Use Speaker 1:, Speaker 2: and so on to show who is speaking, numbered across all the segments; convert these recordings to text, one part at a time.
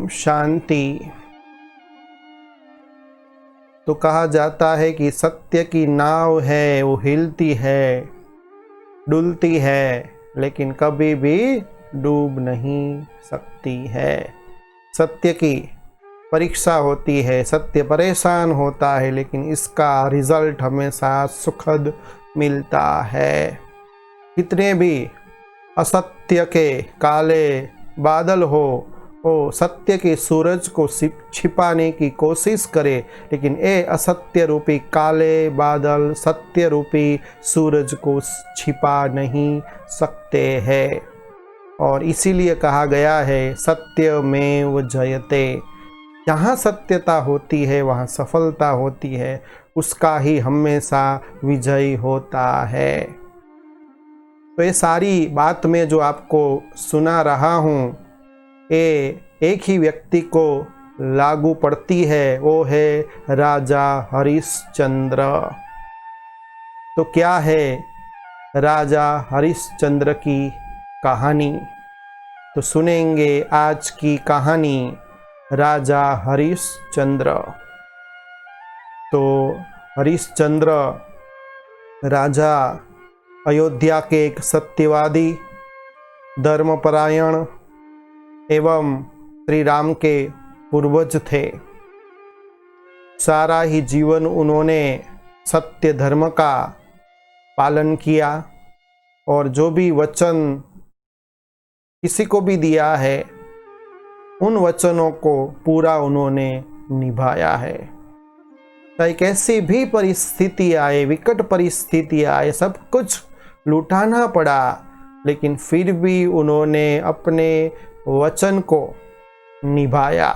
Speaker 1: ओम शांति। तो कहा जाता है कि सत्य की नाव है, वो हिलती है, डुलती है, लेकिन कभी भी डूब नहीं सकती है। सत्य की परीक्षा होती है, सत्य परेशान होता है, लेकिन इसका रिजल्ट हमेशा सुखद मिलता है। कितने भी असत्य के काले बादल हो, वो सत्य के सूरज को छिपाने की कोशिश करे, लेकिन ये असत्य रूपी काले बादल सत्य रूपी सूरज को छिपा नहीं सकते हैं। और इसीलिए कहा गया है सत्यमेव जयते। जहाँ सत्यता होती है वहाँ सफलता होती है, उसका ही हमेशा विजय होता है। तो ये सारी बात मैं जो आपको सुना रहा हूँ, ये एक ही व्यक्ति को लागू पड़ती है, वो है राजा हरिश्चंद्र। तो क्या है राजा हरिश्चंद्र की कहानी? तो सुनेंगे आज की कहानी राजा हरिश्चंद्र। तो हरिश्चंद्र राजा अयोध्या के एक सत्यवादी, धर्मपरायण एवं श्री राम के पूर्वज थे। सारा ही जीवन उन्होंने सत्य धर्म का पालन किया और जो भी वचन किसी को भी दिया है, उन वचनों को पूरा उन्होंने निभाया है। चाहे कैसी भी परिस्थिति आए, विकट परिस्थिति आए, सब कुछ लुटाना पड़ा, लेकिन फिर भी उन्होंने अपने वचन को निभाया।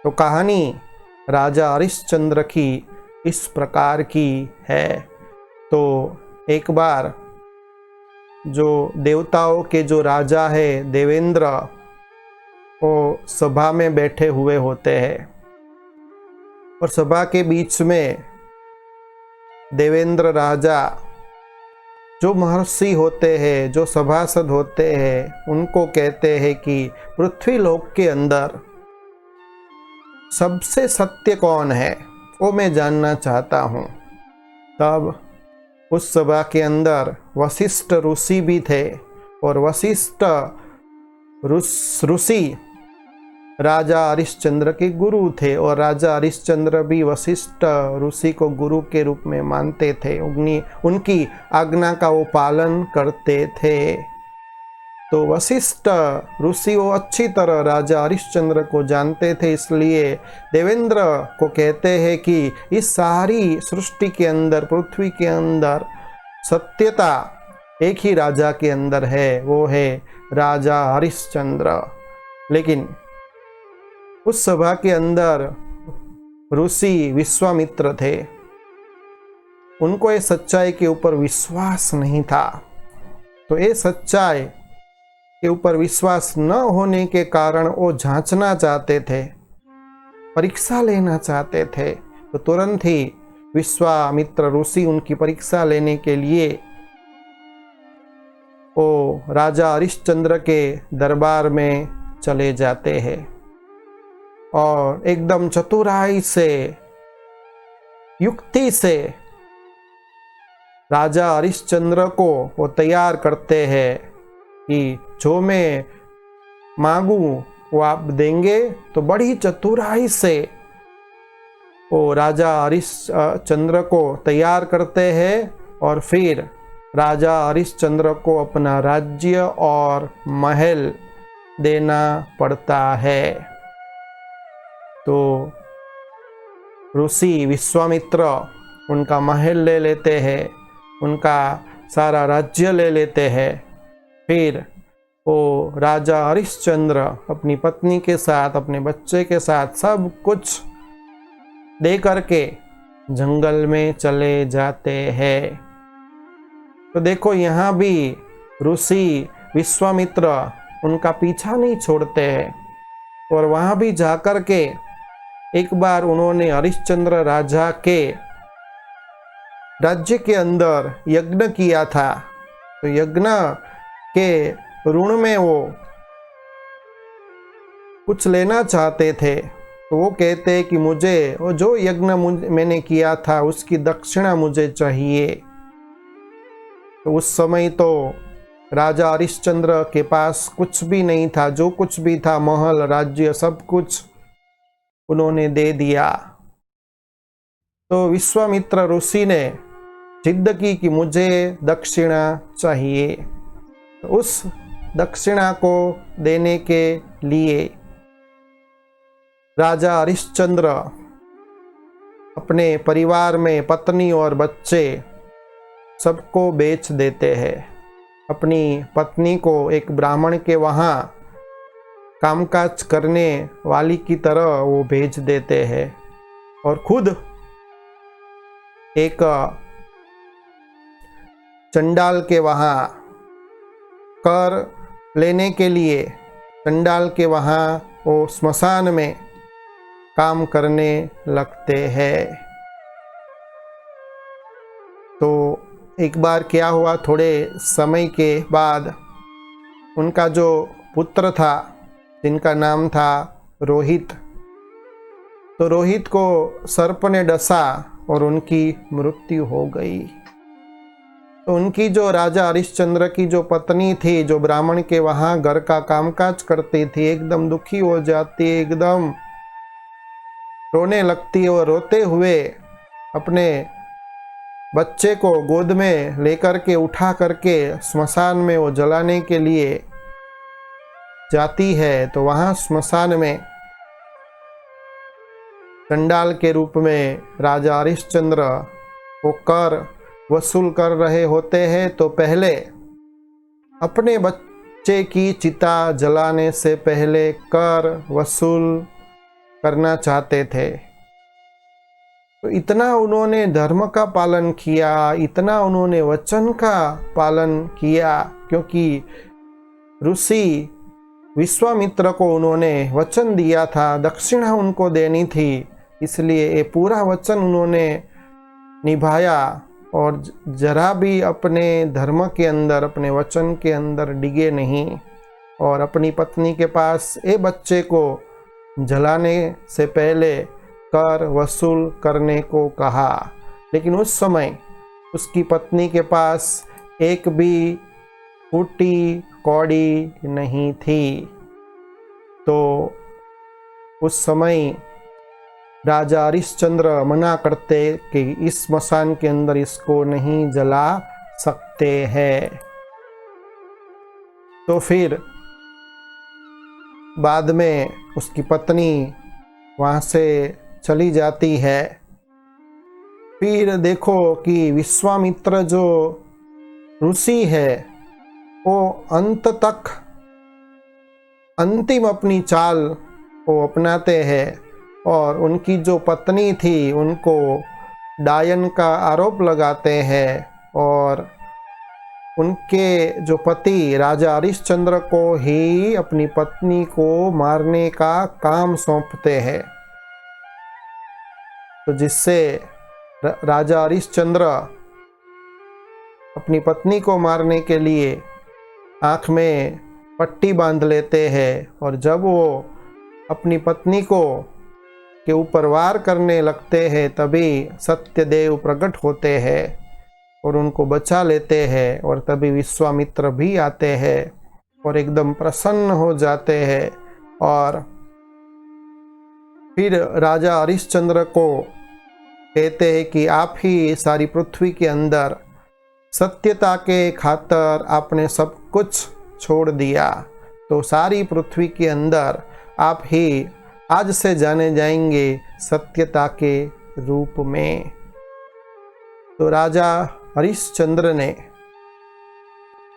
Speaker 1: तो कहानी राजा हरिश्चंद्र की इस प्रकार की है। तो एक बार जो देवताओं के जो राजा है देवेंद्र, वो सभा में बैठे हुए होते हैं और सभा के बीच में देवेंद्र राजा जो महर्षि होते हैं, जो सभासद होते हैं, उनको कहते हैं कि पृथ्वी लोक के अंदर सबसे सत्य कौन है, वो मैं जानना चाहता हूँ। तब उस सभा के अंदर वशिष्ठ ऋषि भी थे और वशिष्ठ ऋषि राजा हरिश्चंद्र के गुरु थे और राजा हरिश्चंद्र भी वशिष्ठ ऋषि को गुरु के रूप में मानते थे। उनकी आज्ञा का वो पालन करते थे। तो वशिष्ठ ऋषि वो अच्छी तरह राजा हरिश्चंद्र को जानते थे, इसलिए देवेंद्र को कहते हैं कि इस सारी सृष्टि के अंदर, पृथ्वी के अंदर सत्यता एक ही राजा के अंदर है, वो है राजा हरिश्चंद्र। लेकिन उस सभा के अंदर ऋषि विश्वामित्र थे, उनको ये सच्चाई के ऊपर विश्वास नहीं था। तो ये सच्चाई के ऊपर विश्वास न होने के कारण वो जांचना चाहते थे, परीक्षा लेना चाहते थे। तो तुरंत ही विश्वामित्र ऋषि उनकी परीक्षा लेने के लिए वो राजा हरिश्चंद्र के दरबार में चले जाते हैं और एकदम चतुराई से, युक्ति से राजा हरिश्चंद्र को वो तैयार करते हैं कि जो मैं मांगू वो आप देंगे। तो बड़ी चतुराई से वो राजा हरिश्चंद्र को तैयार करते हैं और फिर राजा हरिश्चंद्र को अपना राज्य और महल देना पड़ता है। तो ऋषि विश्वामित्र उनका महल ले लेते हैं, उनका सारा राज्य ले लेते हैं। फिर वो राजा हरिश्चंद्र अपनी पत्नी के साथ, अपने बच्चे के साथ सब कुछ दे करके जंगल में चले जाते हैं। तो देखो यहाँ भी ऋषि विश्वामित्र उनका पीछा नहीं छोड़ते हैं और वहाँ भी जाकर के एक बार उन्होंने हरिश्चंद्र राजा के राज्य के अंदर यज्ञ किया था। तो यज्ञ के ऋण में वो कुछ लेना चाहते थे तो वो कहते कि मुझे वो जो यज्ञ मैंने किया था उसकी दक्षिणा मुझे चाहिए। तो उस समय तो राजा हरिश्चंद्र के पास कुछ भी नहीं था, जो कुछ भी था महल राज्य सब कुछ उन्होंने दे दिया। तो विश्वामित्र ऋषि ने जिद की कि मुझे दक्षिणा चाहिए। तो उस दक्षिणा को देने के लिए राजा हरिश्चंद्र अपने परिवार में पत्नी और बच्चे सबको बेच देते हैं। अपनी पत्नी को एक ब्राह्मण के वहाँ कामकाज करने वाली की तरह वो भेज देते हैं और खुद एक चंडाल के वहाँ कर लेने के लिए चंडाल के वहाँ वो स्मशान में काम करने लगते हैं। तो एक बार क्या हुआ, थोड़े समय के बाद उनका जो पुत्र था जिनका नाम था रोहित, तो रोहित को सर्प ने डसा और उनकी मृत्यु हो गई। तो उनकी जो राजा हरिश्चंद्र की जो पत्नी थी, जो ब्राह्मण के वहाँ घर का कामकाज करती थी, एकदम दुखी हो जाती, एकदम रोने लगती और रोते हुए अपने बच्चे को गोद में लेकर के उठा करके स्मशान में वो जलाने के लिए जाती है। तो वहाँ स्मशान में चंडाल के रूप में राजा हरिश्चंद्र वो कर वसूल कर रहे होते हैं। तो पहले अपने बच्चे की चिता जलाने से पहले कर वसूल करना चाहते थे। तो इतना उन्होंने धर्म का पालन किया, इतना उन्होंने वचन का पालन किया, क्योंकि ऋषि विश्वामित्र को उन्होंने वचन दिया था, दक्षिणा उनको देनी थी, इसलिए ये पूरा वचन उन्होंने निभाया और जरा भी अपने धर्म के अंदर, अपने वचन के अंदर डिगे नहीं और अपनी पत्नी के पास ये बच्चे को जलाने से पहले कर वसूल करने को कहा। लेकिन उस समय उसकी पत्नी के पास एक भी फूटी कौड़ी नहीं थी। तो उस समय राजा हरिश्चंद्र मना करते कि इस स्मशान के अंदर इसको नहीं जला सकते हैं। तो फिर बाद में उसकी पत्नी वहाँ से चली जाती है। फिर देखो कि विश्वामित्र जो ऋषि है वो अंत तक अंतिम अपनी चाल वो अपनाते हैं और उनकी जो पत्नी थी उनको डायन का आरोप लगाते हैं और उनके जो पति राजा हरिश्चंद्र को ही अपनी पत्नी को मारने का काम सौंपते हैं। तो जिससे राजा हरिश्चंद्र अपनी पत्नी को मारने के लिए आँख में पट्टी बांध लेते हैं और जब वो अपनी पत्नी को के ऊपर वार करने लगते हैं तभी सत्यदेव प्रकट होते हैं और उनको बचा लेते हैं और तभी विश्वामित्र भी आते हैं और एकदम प्रसन्न हो जाते हैं और फिर राजा हरिश्चंद्र को कहते हैं कि आप ही सारी पृथ्वी के अंदर सत्यता के खातर आपने सब कुछ छोड़ दिया, तो सारी पृथ्वी के अंदर आप ही आज से जाने जाएंगे सत्यता के रूप में। तो राजा हरिश्चंद्र ने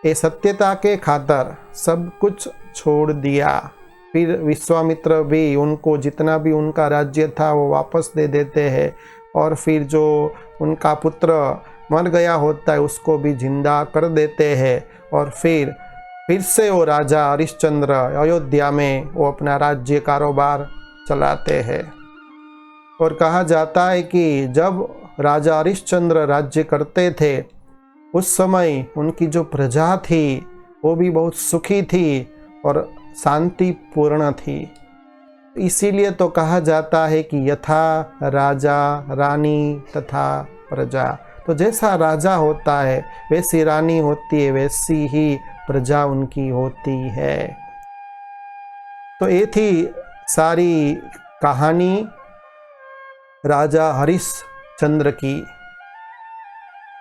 Speaker 1: ये सत्यता के खातर सब कुछ छोड़ दिया। फिर विश्वामित्र भी उनको जितना भी उनका राज्य था वो वापस दे देते हैं और फिर जो उनका पुत्र मर गया होता है उसको भी जिंदा कर देते हैं और फिर से वो राजा हरिश्चंद्र अयोध्या में वो अपना राज्य कारोबार चलाते हैं। और कहा जाता है कि जब राजा हरिश्चंद्र राज्य करते थे उस समय उनकी जो प्रजा थी वो भी बहुत सुखी थी और शांतिपूर्ण थी। इसीलिए तो कहा जाता है कि यथा राजा रानी तथा प्रजा। तो जैसा राजा होता है वैसी रानी होती है, वैसी ही प्रजा उनकी होती है। तो ये थी सारी कहानी राजा हरिश्चंद्र की।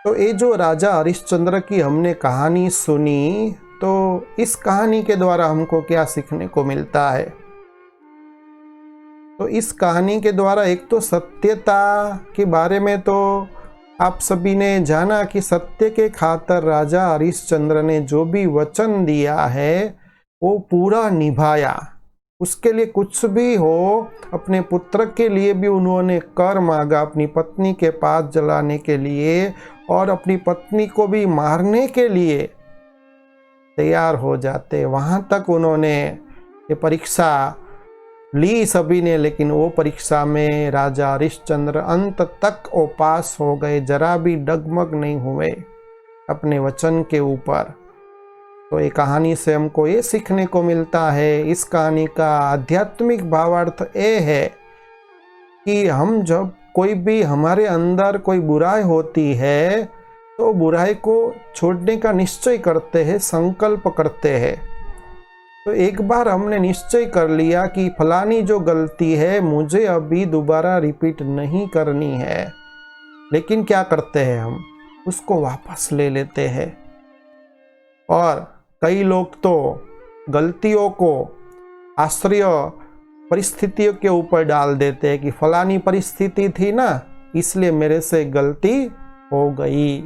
Speaker 1: तो ये जो राजा हरिश्चंद्र की हमने कहानी सुनी, तो इस कहानी के द्वारा हमको क्या सीखने को मिलता है? तो इस कहानी के द्वारा एक तो सत्यता के बारे में तो आप सभी ने जाना कि सत्य के खातिर राजा हरिश्चंद्र ने जो भी वचन दिया है वो पूरा निभाया। उसके लिए कुछ भी हो, अपने पुत्र के लिए भी उन्होंने कर मांगा, अपनी पत्नी के पास जलाने के लिए और अपनी पत्नी को भी मारने के लिए तैयार हो जाते। वहाँ तक उन्होंने ये परीक्षा ली सभी ने, लेकिन वो परीक्षा में राजा हरिश्चंद्र अंत तक वो पास हो गए, जरा भी डगमग नहीं हुए अपने वचन के ऊपर। तो ये कहानी से हमको ये सीखने को मिलता है, इस कहानी का आध्यात्मिक भावार्थ ये है कि हम जब कोई भी हमारे अंदर कोई बुराई होती है तो बुराई को छोड़ने का निश्चय करते हैं, संकल्प करते हैं। तो एक बार हमने निश्चय कर लिया कि फलानी जो गलती है मुझे अभी दोबारा रिपीट नहीं करनी है, लेकिन क्या करते हैं हम उसको वापस ले लेते हैं। और कई लोग तो गलतियों को आश्रय परिस्थितियों के ऊपर डाल देते हैं कि फलानी परिस्थिति थी ना, इसलिए मेरे से गलती हो गई।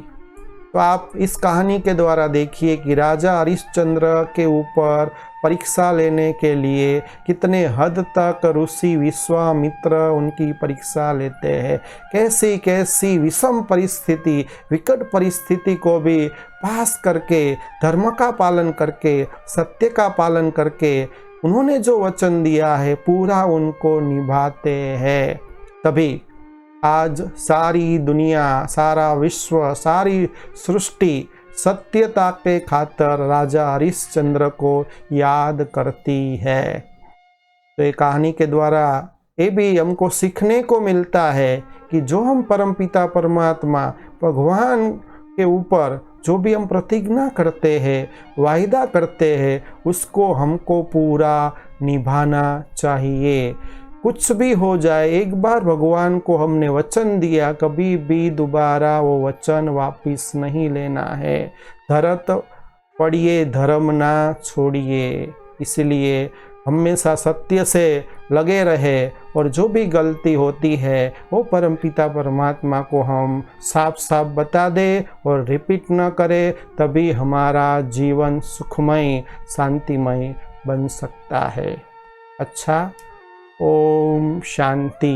Speaker 1: तो आप इस कहानी के द्वारा देखिए कि राजा हरिश्चंद्र के ऊपर परीक्षा लेने के लिए कितने हद तक ऋषि विश्वामित्र उनकी परीक्षा लेते हैं। कैसी कैसी विषम परिस्थिति, विकट परिस्थिति को भी पास करके, धर्म का पालन करके, सत्य का पालन करके उन्होंने जो वचन दिया है पूरा उनको निभाते हैं। तभी आज सारी दुनिया, सारा विश्व, सारी सृष्टि सत्यता के खातिर राजा हरिश्चंद्र को याद करती है। तो ये कहानी के द्वारा ये भी हमको सीखने को मिलता है कि जो हम परमपिता परमात्मा भगवान के ऊपर जो भी हम प्रतिज्ञा करते हैं, वायदा करते हैं, उसको हमको पूरा निभाना चाहिए। कुछ भी हो जाए, एक बार भगवान को हमने वचन दिया, कभी भी दोबारा वो वचन वापस नहीं लेना है। धरत पड़िए धर्म ना छोड़िए, इसलिए हमेशा सत्य से लगे रहे और जो भी गलती होती है वो परमपिता परमात्मा को हम साफ साफ बता दे और रिपीट न करे, तभी हमारा जीवन सुखमय शांतिमय बन सकता है। अच्छा, ओम शांति।